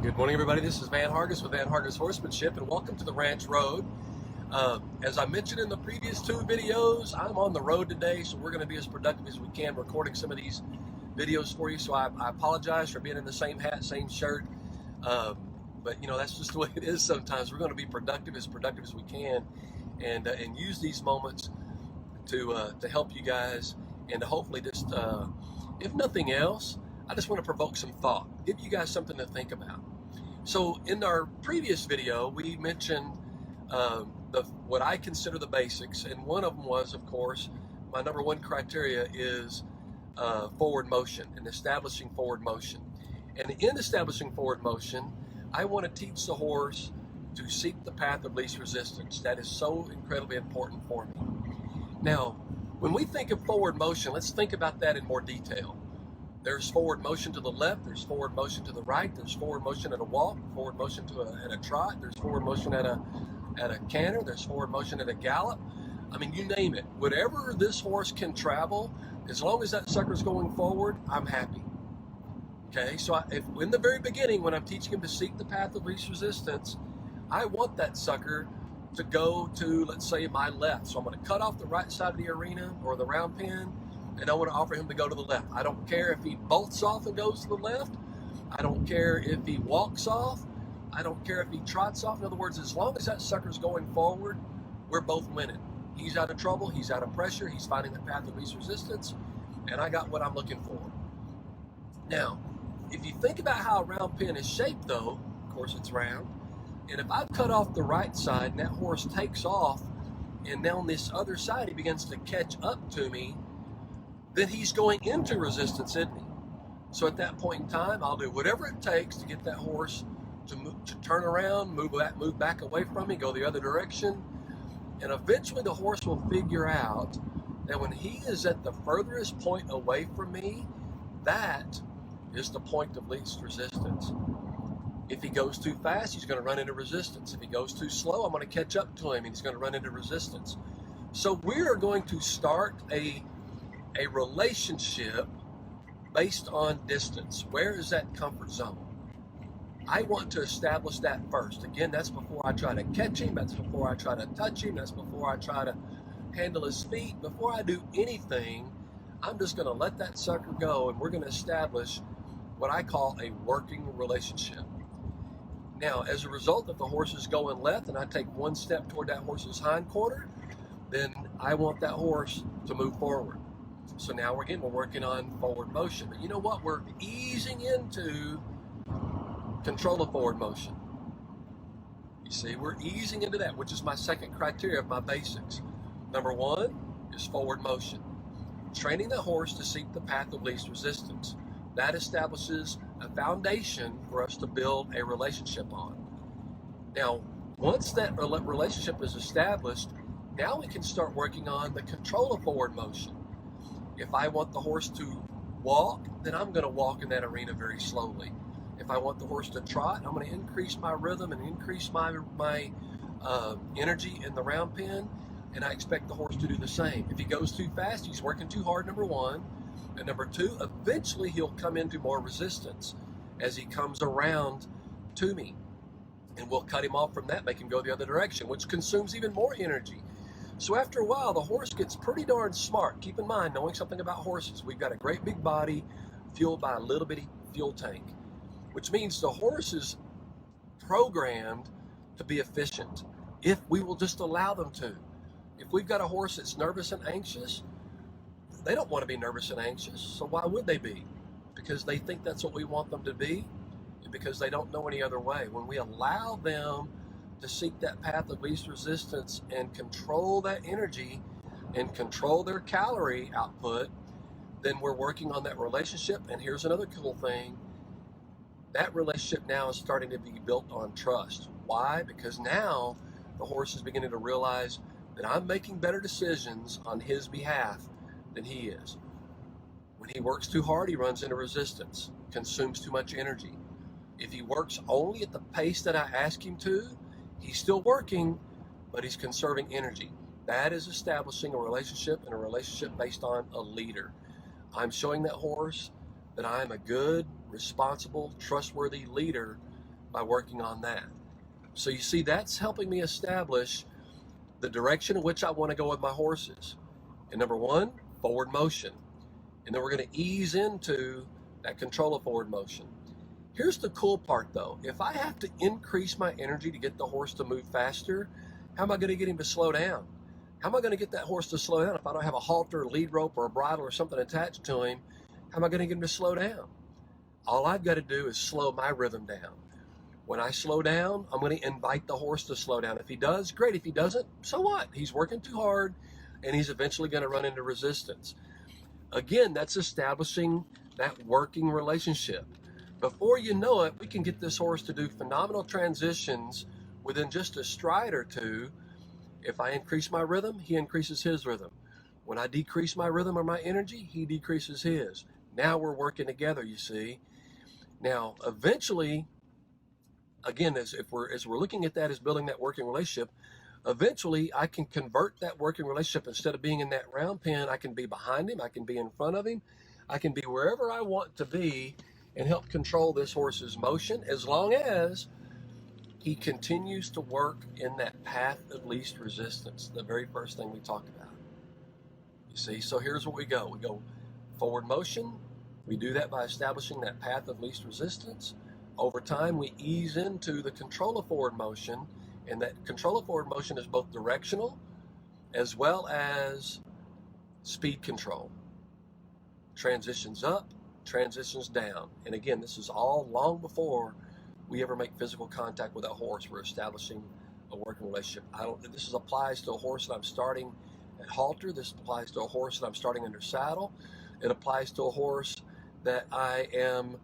Good morning, everybody. This is Van Hargis with Van Hargis Horsemanship, and welcome to the Ranch Road. As I mentioned in the previous two videos, I'm on the road today, so we're going to be as productive as we can recording some of these videos for you. So I apologize for being in the same hat, same shirt, but you know that's just the way it is sometimes. We're going to be productive as we can, and use these moments to help you guys, and to hopefully just, if nothing else, I just want to provoke some thought, give you guys something to think about. So in our previous video, we mentioned what I consider the basics, and one of them was, of course, my number one criteria is forward motion and establishing forward motion. And in establishing forward motion, I want to teach the horse to seek the path of least resistance. That is so incredibly important for me. Now, when we think of forward motion, let's think about that in more detail. There's forward motion to the left, there's forward motion to the right, there's forward motion at a walk, forward motion at a trot, there's forward motion at a canter, there's forward motion at a gallop. I mean, you name it. Whatever this horse can travel, as long as that sucker's going forward, I'm happy. Okay, so if in the very beginning, when I'm teaching him to seek the path of least resistance, I want that sucker to go to, let's say, my left. So I'm going to cut off the right side of the arena or the round pen, and I want to offer him to go to the left. I don't care if he bolts off and goes to the left. I don't care if he walks off. I don't care if he trots off. In other words, as long as that sucker's going forward, we're both winning. He's out of trouble. He's out of pressure. He's finding the path of least resistance, and I got what I'm looking for. Now, if you think about how a round pen is shaped, though, of course it's round, and if I've cut off the right side and that horse takes off, and now on this other side he begins to catch up to me, then he's going into resistance, isn't he? So at that point in time, I'll do whatever it takes to get that horse to turn around, move back away from me, go the other direction. And eventually the horse will figure out that when he is at the furthest point away from me, that is the point of least resistance. If he goes too fast, he's going to run into resistance. If he goes too slow, I'm going to catch up to him and he's going to run into resistance. So we are going to start a relationship based on distance. Where is that comfort zone? I want to establish that first. Again, that's before I try to catch him. That's before I try to touch him. That's before I try to handle his feet. Before I do anything, I'm just going to let that sucker go, and we're going to establish what I call a working relationship. Now, as a result, if the horse is going left and I take one step toward that horse's hind quarter, then I want that horse to move forward. So now we're working on forward motion. But you know what? We're easing into control of forward motion. You see, we're easing into that, which is my second criteria of my basics. Number one is forward motion. Training the horse to seek the path of least resistance. That establishes a foundation for us to build a relationship on. Now, once that relationship is established, now we can start working on the control of forward motion. If I want the horse to walk, then I'm going to walk in that arena very slowly. If I want the horse to trot, I'm going to increase my rhythm and increase my energy in the round pen, and I expect the horse to do the same. If he goes too fast, he's working too hard, number one. And number two, eventually he'll come into more resistance as he comes around to me. And we'll cut him off from that, make him go the other direction, which consumes even more energy. So after a while, the horse gets pretty darn smart. Keep in mind, knowing something about horses, we've got a great big body fueled by a little bitty fuel tank, which means the horse is programmed to be efficient if we will just allow them to. If we've got a horse that's nervous and anxious, they don't want to be nervous and anxious, so why would they be? Because they think that's what we want them to be, and because they don't know any other way. When we allow them to seek that path of least resistance and control that energy and control their calorie output, then we're working on that relationship. And here's another cool thing. That relationship now is starting to be built on trust. Why? Because now the horse is beginning to realize that I'm making better decisions on his behalf than he is. When he works too hard, he runs into resistance, consumes too much energy. If he works only at the pace that I ask him to, he's still working, but he's conserving energy. That is establishing a relationship, and a relationship based on a leader. I'm showing that horse that I am a good, responsible, trustworthy leader by working on that. So you see, that's helping me establish the direction in which I want to go with my horses. And number one, forward motion. And then we're going to ease into that control of forward motion. Here's the cool part though. If I have to increase my energy to get the horse to move faster, how am I going to get him to slow down? How am I going to get that horse to slow down if I don't have a halter, a lead rope, or a bridle or something attached to him? How am I going to get him to slow down? All I've got to do is slow my rhythm down. When I slow down, I'm going to invite the horse to slow down. If he does, great. If he doesn't, so what? He's working too hard and he's eventually going to run into resistance. Again, that's establishing that working relationship. Before you know it, we can get this horse to do phenomenal transitions within just a stride or two. If I increase my rhythm, he increases his rhythm. When I decrease my rhythm or my energy, he decreases his. Now we're working together, you see. Now, eventually, again, as we're looking at that as building that working relationship, eventually I can convert that working relationship. Instead of being in that round pen, I can be behind him, I can be in front of him, I can be wherever I want to be and help control this horse's motion, as long as he continues to work in that path of least resistance, the very first thing we talked about. You see, so here's what we go. We go forward motion. We do that by establishing that path of least resistance. Over time, we ease into the control of forward motion, and that control of forward motion is both directional as well as speed control. Transitions up, transitions down. And again, this is all long before we ever make physical contact with a horse. We're establishing a working relationship. This applies to a horse that I'm starting at halter. This applies to a horse that I'm starting under saddle. It applies to a horse that I am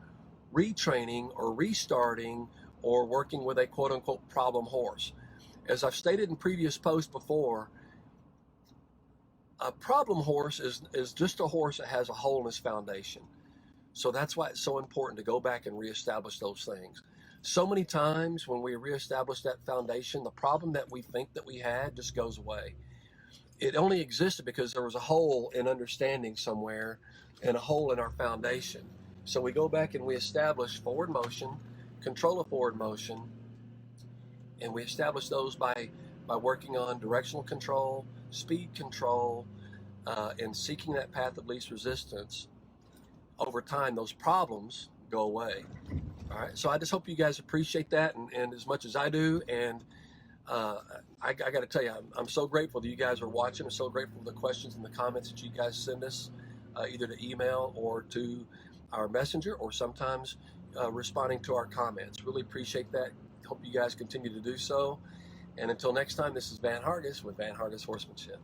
retraining or restarting or working with a quote-unquote problem horse. As I've stated in previous posts before, a problem horse is just a horse that has a hole in his foundation. So that's why it's so important to go back and reestablish those things. So many times when we reestablish that foundation, the problem that we think that we had just goes away. It only existed because there was a hole in understanding somewhere and a hole in our foundation. So we go back and we establish forward motion, control of forward motion, and we establish those by working on directional control, speed control, and seeking that path of least resistance. Over time, those problems go away. All right, so I just hope you guys appreciate that and as much as I do. And I got to tell you, I'm so grateful that you guys are watching. I'm so grateful for the questions and the comments that you guys send us, either to email or to our messenger, or sometimes responding to our comments. Really appreciate that. Hope you guys continue to do so. And until next time, this is Van Hargis with Van Hargis Horsemanship.